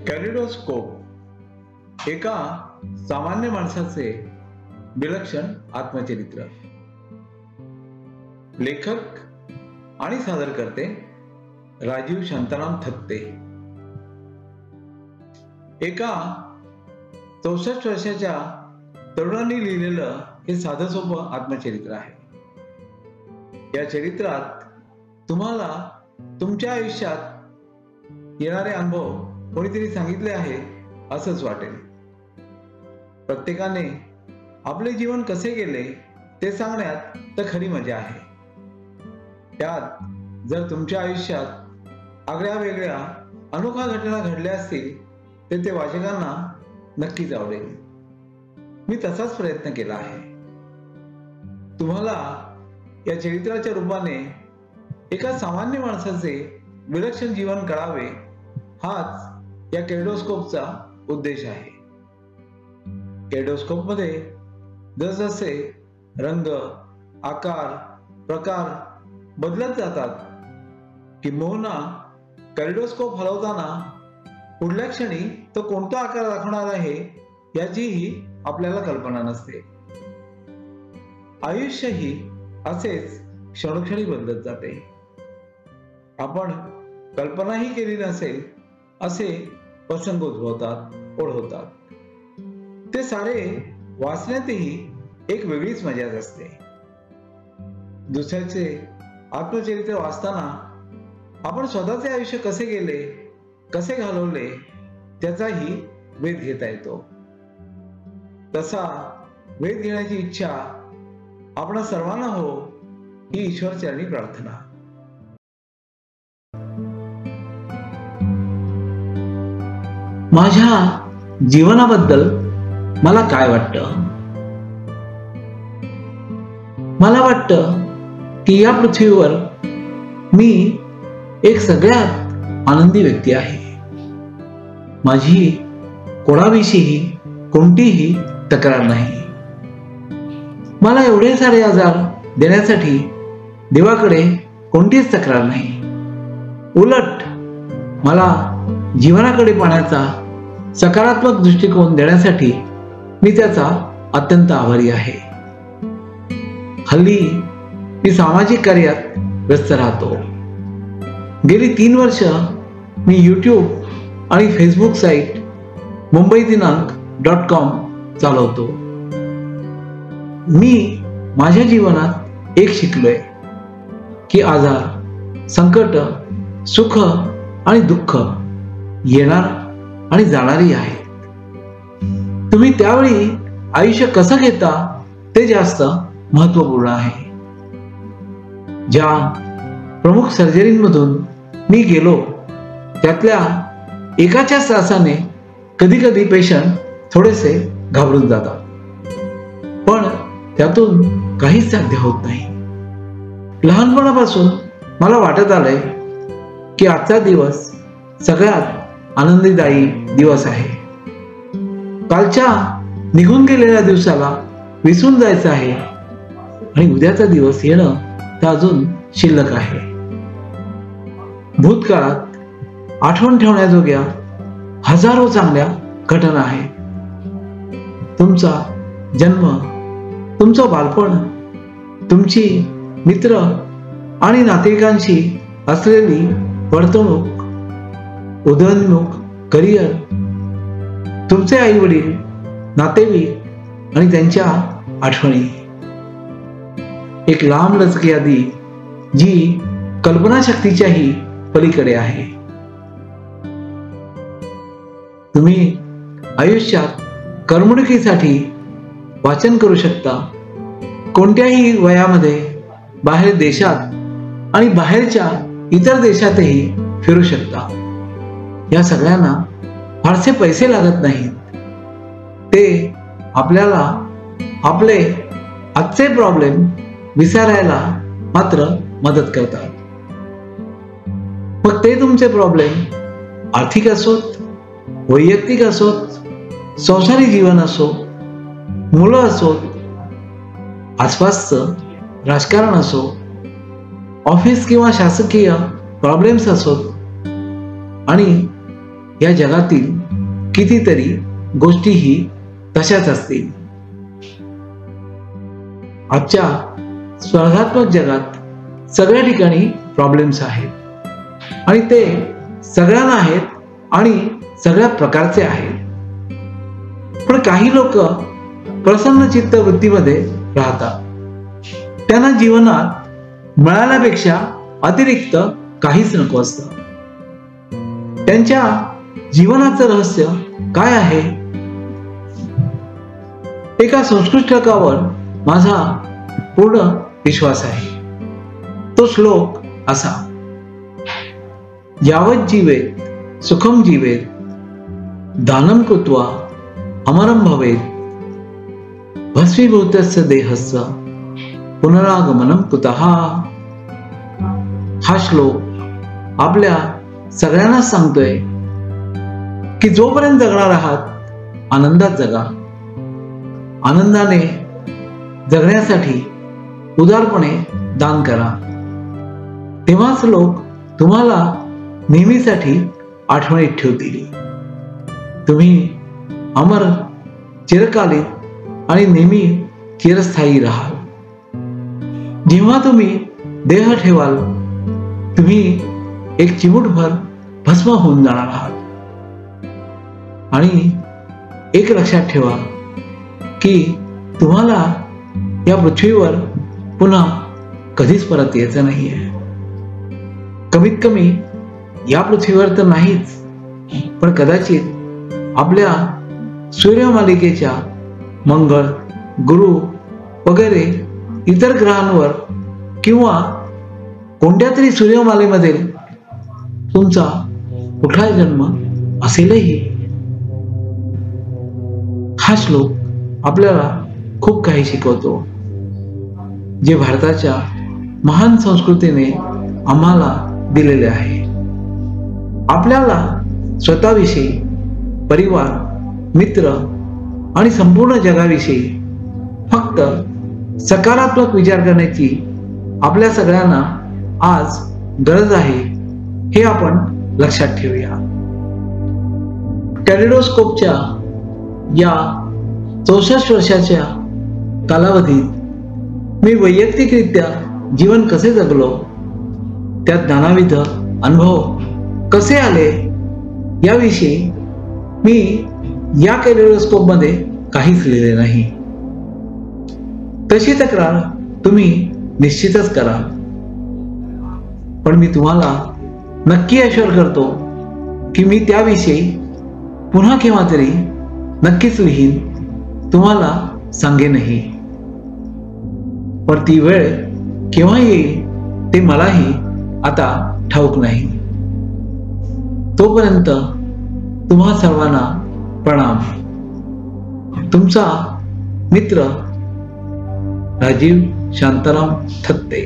Kaleidoscope एका सामान्य माणसाचे विलक्षण आत्मचरित्र. लेखक आणि सादरकर्ते राजीव शांताराम थत्ते. एका 64 वर्षाच्या तरुणांनी लिहिलेलं हे साधं सोपं आत्मचरित्र आहे. या चरित्रात तुम्हाला तुमच्या आयुष्यात येणारे अनुभव कोणीतरी सांगितले आहे असंच वाटेल. प्रत्येकाने आपले जीवन कसे गेले ते सांगण्यात तर खरी मजा आहे. त्यात जर तुमच्या आयुष्यात आगळ्या वेगळ्या अनोख्या घटना घडल्या असतील तर ते वाचकांना नक्कीच आवडेल. मी तसाच प्रयत्न केला आहे. तुम्हाला या चरित्राच्या रूपाने एका सामान्य माणसाचे विलक्षण जीवन कळावे हाच या कॅलिडोस्कोपचा उद्देश आहे. कॅलिडोस्कोप मध्ये जसजसे रंग, आकार, प्रकार बदलत जातात किंबहुना कॅलिडोस्कोप हलवताना पुढल्या क्षणी तो कोणता आकार दाखवणार आहे याचीही आपल्याला कल्पना नसते. आयुष्यही असेच क्षणोक्षणी बदलत जाते. आपण कल्पनाही केली नसेल असे प्रसंग उद्भवतात, ओढवतात. ते सारे वाचण्यातही एक वेगळीच मजा असते. दुसऱ्याचे आत्मचरित्र वाचताना आपण स्वतःचे आयुष्य कसे गेले, कसे घालवले त्याचाही वेध घेता येतो. तसा वेध घेण्याची इच्छा आपणा सर्वांना हो ही ईश्वरचरणी प्रार्थना. माझ्या जीवनाबद्दल मला काय वाटतं? मला वाटतं की या पृथ्वीवर मी एक सगळ्यात आनंदी व्यक्ती आहे. माझी कोणाविषयी कोणतीही तक्रार नाही. मला एवढे सारे आजार देण्यासाठी देवाकडे कोणतीच तक्रार नाही. उलट मला जीवनाकडे पाहण्याचा सकारात्मक दृष्टिकोन देण्यासाठी मी त्याचा अत्यंत आभारी आहे. हल्ली मी सामाजिक कार्यात व्यस्त राहतो. गेली 3 वर्ष मी YouTube आणि फेसबुक साईट mumbaiDinank.com चालवतो. मी माझ्या जीवनात एक शिकलोय की आजार, संकट, सुख आणि दुःख येणार आणि जाणारी आहेत. तुम्ही त्यावेळी आयुष्य कसं घेता ते जास्त महत्वपूर्ण आहे. ज्या प्रमुख सर्जरींमधून मी गेलो त्यातल्या एकाच्याच त्रासाने कधी कधी पेशंट थोडेसे घाबरून जातात, पण त्यातून काहीच साध्य होत नाही. लहानपणापासून मला वाटत आलंय की आजचा दिवस सगळ्यात आनंददायी दिवस आहे. कालच्या निघून गेलेल्या दिवसाला विसरून जायचं आहे आणि उद्याचा दिवस येणं तर अजून शिल्लक आहे. भूतकाळात आठवण ठेवण्याजोग्या हजारो चांगल्या घटना आहेत. तुमचा जन्म, तुमचं बालपण, तुमची मित्र आणि नातेवाईकांशी असलेली वर्तणूक, उदयोन्मुख करिअर, तुमचे आई वडील, नातेवाईक आणि त्यांच्या आठवणी. एक लांब लचक यादी जी कल्पनाशक्तीच्याही पलीकडे आहे. तुम्ही आयुष्यात करमणुकीसाठी वाचन करू शकता. कोणत्याही वयामध्ये बाहेर देशात आणि बाहेरच्या इतर देशातही फिरू शकता. या सगळ्यांना फारसे पैसे लागत नाहीत. ते आपल्याला आपले आजचे प्रॉब्लेम विसरायला मात्र मदत करतात. मग ते तुमचे प्रॉब्लेम आर्थिक असोत, वैयक्तिक असोत, संसारी जीवन असो, मुलं असोत, आसपासचं राजकारण असो, ऑफिस किंवा शासकीय प्रॉब्लेम्स असोत आणि या जगातील कितीतरी गोष्टीही तशाच असतील. आजच्या स्पर्धात्मक जगात सगळ्या ठिकाणी प्रॉब्लेम्स आहेत आणि ते सगळ्यांना आहेत आणि सगळ्या प्रकारचे आहेत. पण काही लोक प्रसन्न चित्त वृत्तीमध्ये राहतात. त्यांना जीवनात मिळाल्यापेक्षा अतिरिक्त काहीच नको असतं. त्यांच्या जीवनाचं रहस्य काय आहे? एका संस्कृतकावर माझा पूर्ण विश्वास आहे. तो श्लोक असा: यावत जीवेत सुखम जीवेत दानं कृत्वा अमरं भवेत भस्मीभूतस्य देहस्य पुनरागमनं कुतः. हा श्लोक आपल्या सगळ्यांना सांगतोय की जोपर्यंत जगणार आहात आनंदात जगा. आनंदाने जगण्यासाठी उदारपणे दान करा. तेव्हाच लोक तुम्हाला नेहमीसाठी आठवणीत ठेवतील. तुम्ही अमर, चिरकालीन आणि नेहमी चिरस्थायी राहाल. जेव्हा तुम्ही देह ठेवाल तुम्ही एक चिमूटभर भस्म होऊन जाणार आहात. आणि एक लक्षात ठेवा की तुम्हाला या पृथ्वीवर पुन्हा कधीच परत यायचं नाहीये. कमीत कमी या पृथ्वीवर तर नाहीच, पण कदाचित आपल्या सूर्यमालिकेच्या मंगळ, गुरु वगैरे इतर ग्रहांवर किंवा कोणत्या तरी सूर्यमालेमध्ये तुमचा कुठला जन्म असेलही. हा श्लोक आपल्याला खूप काही शिकवतो, जे भारताच्या महान संस्कृतीने आम्हाला दिलेले आहे. आपल्याला स्वतःविषयी, परिवार, मित्र आणि संपूर्ण जगाविषयी फक्त सकारात्मक विचार करण्याची आपल्या सगळ्यांना आज गरज आहे, हे आपण लक्षात ठेवूया. कॅलिडोस्कोपच्या या 64 वर्षाच्या कालावधीत मी वैयक्तिकरित्या जीवन कसे जगलो, त्यात नानाविध अनुभव कसे आले याविषयी मी या कॅलिडोस्कोपमध्ये काहीच लिहिले नाही. तशी तक्रार तुम्ही निश्चितच करा, पण मी तुम्हाला नक्की अश्योर करतो की मी त्याविषयी पुन्हा केव्हा तरी नक्कीच लिहीन, तुम्हाला सांगेनही. पण ती वेळ केव्हा येईल ते मलाही आता ठाऊक नाही. तोपर्यंत तुम्हा सर्वांना प्रणाम. तुमचा मित्र राजीव शांताराम थत्ते.